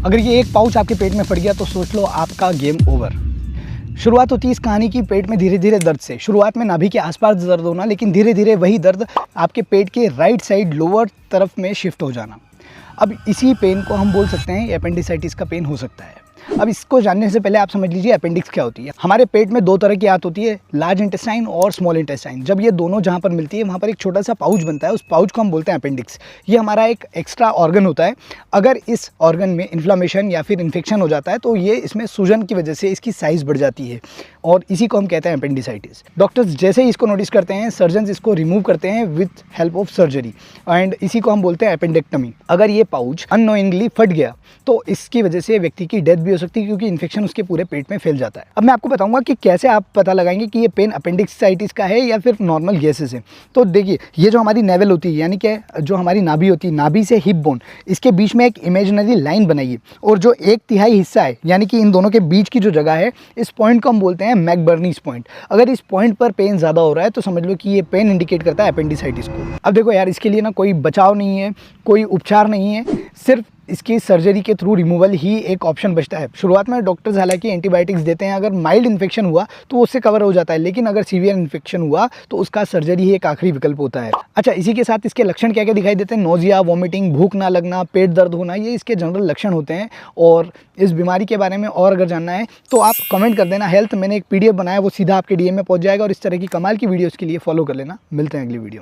अगर ये एक पाउच आपके पेट में फट गया तो सोच लो आपका गेम ओवर। शुरुआत होती है इस कहानी की पेट में धीरे धीरे दर्द से। शुरुआत में नाभि के आसपास दर्द होना, लेकिन धीरे धीरे वही दर्द आपके पेट के राइट साइड लोअर तरफ में शिफ्ट हो जाना। अब इसी पेन को हम बोल सकते हैं एपेंडिसाइटिस का पेन हो सकता है। अब इसको जानने से पहले आप समझ लीजिए अपेंडिक्स क्या होती है। हमारे पेट में दो तरह की आंत होती है, लार्ज इंटेस्टाइन और स्मॉल इंटेस्टाइन। जब ये दोनों जहाँ पर मिलती है वहाँ पर एक छोटा सा पाउच बनता है, उस पाउच को हम बोलते हैं अपेंडिक्स। ये हमारा एक एक्स्ट्रा ऑर्गन होता है। अगर इस ऑर्गन में इन्फ्लामेशन या फिर इन्फेक्शन हो जाता है तो ये इसमें सूजन की वजह से इसकी साइज़ बढ़ जाती है और इसी को हम कहते हैं अपेंडिसाइटिस। डॉक्टर्स जैसे ही इसको नोटिस करते हैं, सर्जन इसको रिमूव करते हैं with help of surgery, and इसी को हम बोलते हैं अपेंडेक्टमी। अगर ये पाउच अननोइंगली फट गया तो इसकी वजह से व्यक्ति की डेथ भी हो सकती है, क्योंकि इन्फेक्शन उसके पूरे पेट में फैल जाता है। अब मैं आपको बताऊंगा कि कैसे आप पता लगाएंगे कि ये पेन अपेंडिसाइटिस का है या फिर नॉर्मल गैसेस है। तो देखिए, ये जो हमारी नेवल होती है, यानी कि जो हमारी नाभि होती है, नाभि से हिप बोन, इसके बीच में एक इमेजिनरी लाइन बनाइए और जो 1/3 हिस्सा है, यानी कि इन दोनों के बीच की जो जगह है, इस पॉइंट को हम बोलते हैं मैकबर्नीज पॉइंट। अगर इस पॉइंट पर पेन ज़्यादा हो रहा है तो समझ लो कि ये पेन इंडिकेट करता है अपेंडिसाइटिस को। अब देखो यार, इसके लिए ना कोई बचाव नहीं है, कोई उपचार नहीं है, सिर्फ इसकी सर्जरी के थ्रू रिमूवल ही एक ऑप्शन बचता है। शुरुआत में डॉक्टर्स हालांकि एंटीबायोटिक्स देते हैं, अगर माइल्ड इन्फेक्शन हुआ तो उससे कवर हो जाता है, लेकिन अगर सीवियर इन्फेक्शन हुआ तो उसका सर्जरी ही एक आखिरी विकल्प होता है। अच्छा, इसी के साथ इसके लक्षण क्या क्या दिखाई देते हैं? नोजिया, वॉमिटिंग, भूख ना लगना, पेट दर्द होना, ये इसके जनरल लक्षण होते हैं। और इस बीमारी के बारे में और अगर जानना है तो आप कमेंट कर देना हेल्थ। मैंने एक PDF बनाया, वो सीधा आपके DM में पहुंच जाएगा। और इस तरह की कमाल की वीडियोज़ के लिए फॉलो कर लेना। मिलते हैं अगली वीडियो में।